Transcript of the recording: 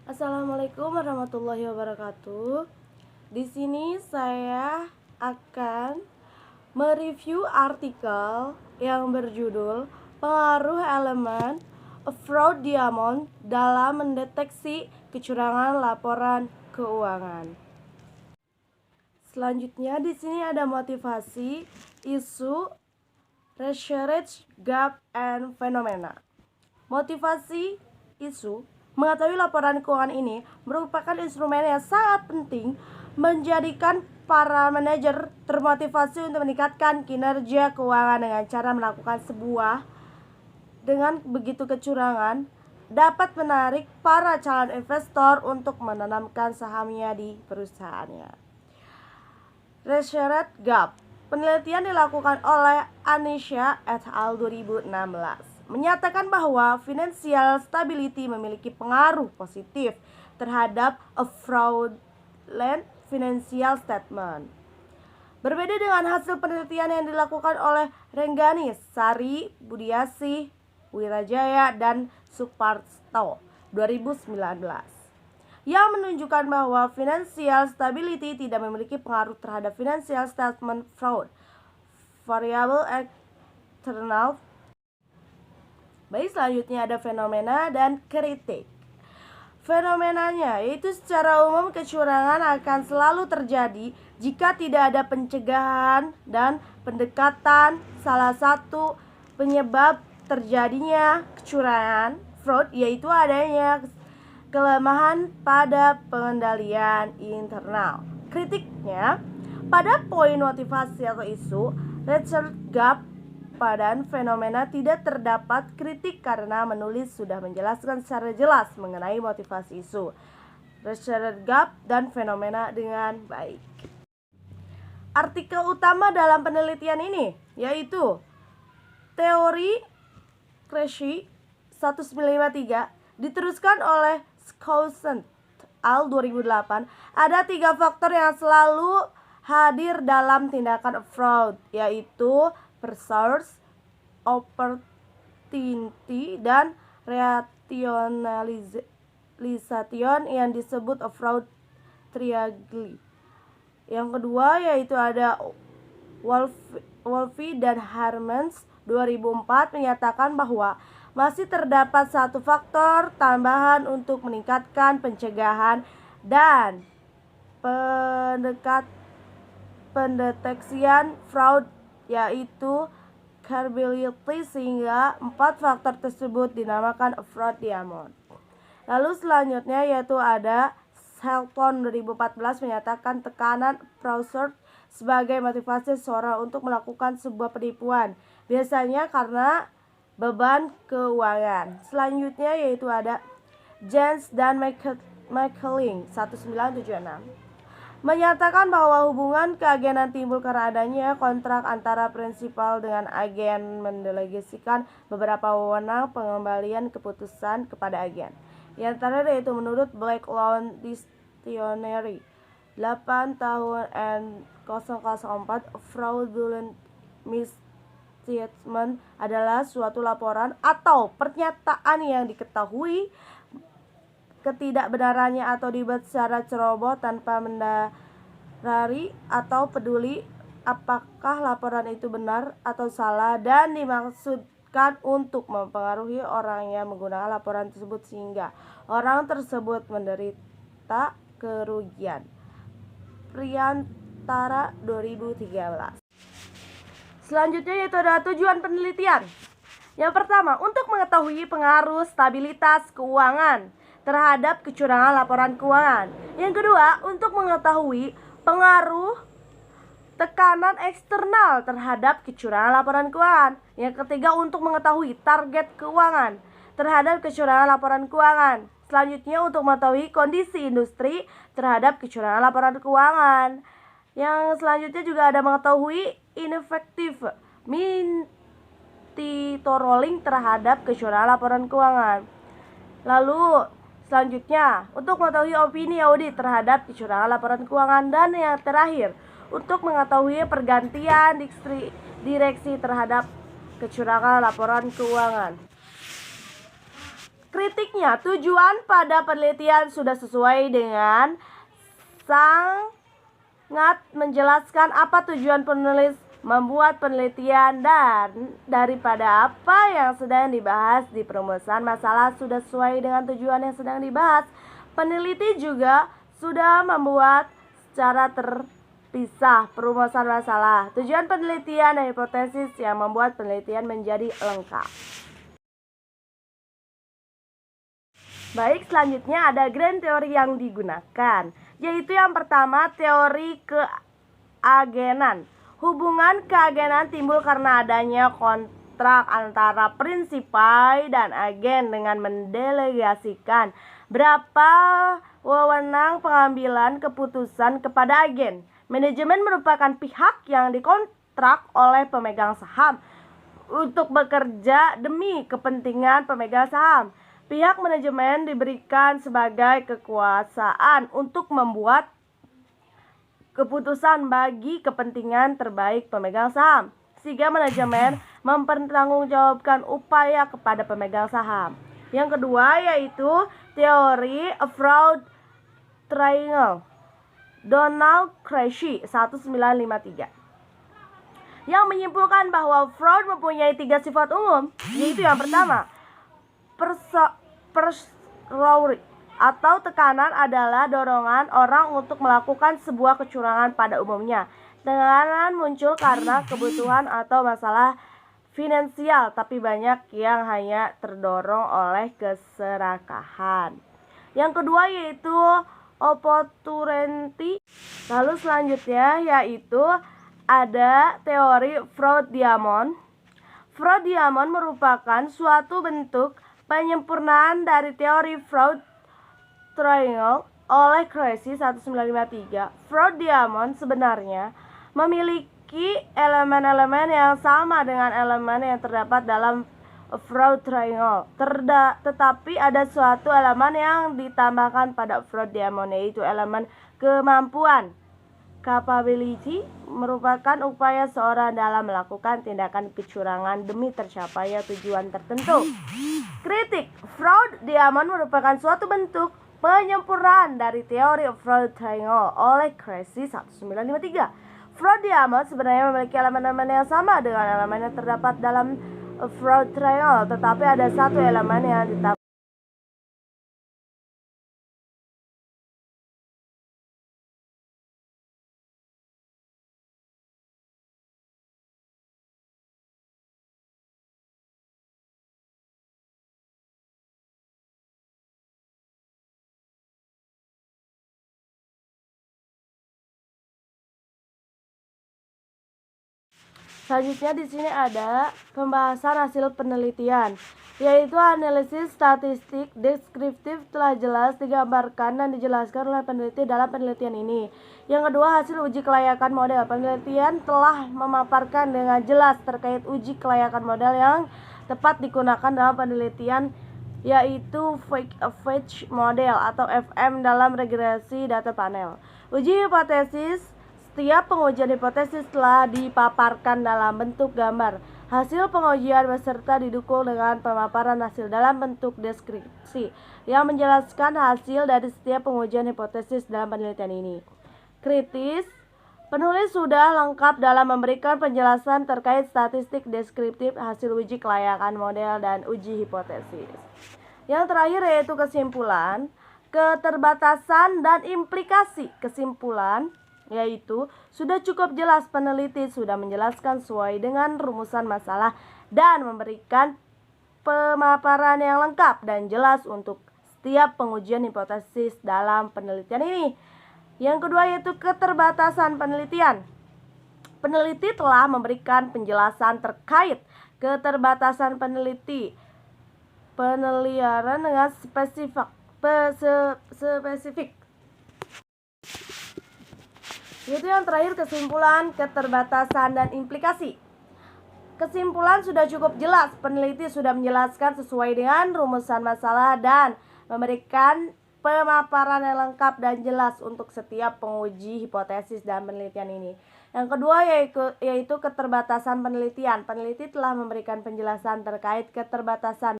Assalamualaikum warahmatullahi wabarakatuh. Di sini saya akan mereview artikel yang berjudul Pengaruh Elemen Fraud Diamond dalam Mendeteksi Kecurangan Laporan Keuangan. Selanjutnya di sini ada motivasi, isu, research, gap, and phenomena. Motivasi isu, mengetahui laporan keuangan ini merupakan instrumen yang sangat penting menjadikan para manajer termotivasi untuk meningkatkan kinerja keuangan dengan cara melakukan sebuah dengan begitu kecurangan dapat menarik para calon investor untuk menanamkan sahamnya di perusahaannya. Research Gap, penelitian dilakukan oleh Anisha et al. 2016 menyatakan bahwa financial stability memiliki pengaruh positif terhadap a fraudulent financial statement. Berbeda dengan hasil penelitian yang dilakukan oleh Renggani, Sari, Budiasih, Wirajaya, dan Suparto 2019 yang menunjukkan bahwa financial stability tidak memiliki pengaruh terhadap financial statement fraud. Variable external. Baik, selanjutnya ada fenomena dan kritik. Fenomenanya yaitu secara umum kecurangan akan selalu terjadi jika tidak ada pencegahan dan pendekatan. Salah satu penyebab terjadinya kecurangan fraud yaitu adanya kelemahan pada pengendalian internal. Kritiknya, pada poin motivasi atau isu, research gap pada fenomena tidak terdapat kritik karena menulis sudah menjelaskan secara jelas mengenai motivasi isu, research gap, dan fenomena dengan baik. Artikel utama dalam penelitian ini yaitu teori Cresci 1953 diteruskan oleh Skousen al. 2008. Ada 3 faktor yang selalu hadir dalam tindakan fraud, yaitu resource, opportunity, dan rationalization yang disebut fraud triangle. Yang kedua yaitu ada Wolfe dan Hermans 2004 menyatakan bahwa masih terdapat satu faktor tambahan untuk meningkatkan pencegahan dan pendeteksian fraud, yaitu credibility, sehingga 4 faktor tersebut dinamakan fraud diamond. Lalu selanjutnya yaitu ada Shelton 2014 menyatakan tekanan pressure sebagai motivasi seseorang untuk melakukan sebuah penipuan, biasanya karena beban keuangan. Selanjutnya yaitu ada Jens dan McKelling 1976 menyatakan bahwa hubungan keagenan timbul karena adanya kontrak antara prinsipal dengan agen mendelegasikan beberapa wewenang pengembalian keputusan kepada agen. Yang terakhir yaitu menurut Black Loan Dictionary 8 tahun N004, fraudulent misstatement adalah suatu laporan atau pernyataan yang diketahui ketidakbenarannya atau dibuat secara ceroboh tanpa mendasari atau peduli apakah laporan itu benar atau salah dan dimaksudkan untuk mempengaruhi orang yang menggunakan laporan tersebut sehingga orang tersebut menderita kerugian. Priantara 2013. Selanjutnya yaitu ada tujuan penelitian. Yang pertama, untuk mengetahui pengaruh stabilitas keuangan terhadap kecurangan laporan keuangan. Yang kedua, untuk mengetahui pengaruh tekanan eksternal terhadap kecurangan laporan keuangan. Yang ketiga, untuk mengetahui target keuangan terhadap kecurangan laporan keuangan. Selanjutnya, untuk mengetahui kondisi industri terhadap kecurangan laporan keuangan. Yang selanjutnya juga ada mengetahui inefektif monitoring terhadap kecurangan laporan keuangan. Lalu selanjutnya, untuk mengetahui opini audit terhadap kecurangan laporan keuangan. Dan yang terakhir, untuk mengetahui pergantian direksi terhadap kecurangan laporan keuangan. Kritiknya, tujuan pada penelitian sudah sesuai dengan sangat menjelaskan apa tujuan penulis membuat penelitian dan daripada apa yang sedang dibahas di perumusan masalah sudah sesuai dengan tujuan yang sedang dibahas. Peneliti juga sudah membuat secara terpisah perumusan masalah, tujuan penelitian dan hipotesis yang membuat penelitian menjadi lengkap. Baik, selanjutnya ada grand teori yang digunakan, yaitu yang pertama teori keagenan. Hubungan keagenan timbul karena adanya kontrak antara prinsipai dan agen dengan mendelegasikan berapa wewenang pengambilan keputusan kepada agen. Manajemen merupakan pihak yang dikontrak oleh pemegang saham untuk bekerja demi kepentingan pemegang saham. Pihak manajemen diberikan sebagai kekuasaan untuk membuat keputusan bagi kepentingan terbaik pemegang saham, sehingga manajemen mempertanggungjawabkan upaya kepada pemegang saham. Yang kedua yaitu teori fraud triangle, Donald Creasy 1953, yang menyimpulkan bahwa fraud mempunyai 3 sifat umum, yaitu yang pertama, persuasion atau tekanan adalah dorongan orang untuk melakukan sebuah kecurangan pada umumnya. Tekanan muncul karena kebutuhan atau masalah finansial, tapi banyak yang hanya terdorong oleh keserakahan. Yang kedua yaitu opportunity. Lalu selanjutnya yaitu ada teori Freudian. Freudian merupakan suatu bentuk penyempurnaan dari teori fraud triangle oleh Creasy 1953. Freudian sebenarnya memiliki elemen-elemen yang sama dengan elemen yang terdapat dalam fraud triangle. Tetapi ada suatu elemen yang ditambahkan pada Freudian, yaitu elemen kemampuan. Capability merupakan upaya seorang dalam melakukan tindakan kecurangan demi tercapainya tujuan tertentu. Kritik, Freudian merupakan suatu bentuk penyempurnaan dari teori fraud triangle oleh Creasy 1953. Freudian sebenarnya memiliki elemen-elemen yang sama dengan elemen yang terdapat dalam fraud triangle, tetapi ada satu elemen yang ditambahkan. Selanjutnya di sini ada pembahasan hasil penelitian, yaitu analisis statistik deskriptif telah jelas digambarkan dan dijelaskan oleh peneliti dalam penelitian ini. Yang kedua, hasil uji kelayakan model. Penelitian telah memaparkan dengan jelas terkait uji kelayakan model yang tepat digunakan dalam penelitian, yaitu Fetch model atau FM dalam regresi data panel. Uji hipotesis. Setiap pengujian hipotesis telah dipaparkan dalam bentuk gambar. Hasil pengujian beserta didukung dengan pemaparan hasil dalam bentuk deskripsi yang menjelaskan hasil dari setiap pengujian hipotesis dalam penelitian ini. Kritis, penulis sudah lengkap dalam memberikan penjelasan terkait statistik deskriptif, hasil uji kelayakan model, dan uji hipotesis. Yang terakhir yaitu kesimpulan, keterbatasan, dan implikasi. Kesimpulan yaitu sudah cukup jelas peneliti sudah menjelaskan sesuai dengan rumusan masalah dan memberikan pemaparan yang lengkap dan jelas untuk setiap pengujian hipotesis dalam penelitian ini. Yang kedua yaitu keterbatasan penelitian. Peneliti telah memberikan penjelasan terkait keterbatasan penelitian dengan spesifik. Itu yang terakhir, kesimpulan, keterbatasan, dan implikasi. Kesimpulan sudah cukup jelas, peneliti sudah menjelaskan sesuai dengan rumusan masalah dan memberikan pemaparan yang lengkap dan jelas untuk setiap penguji hipotesis dalam penelitian ini. Yang kedua yaitu keterbatasan penelitian. Peneliti telah memberikan penjelasan terkait keterbatasan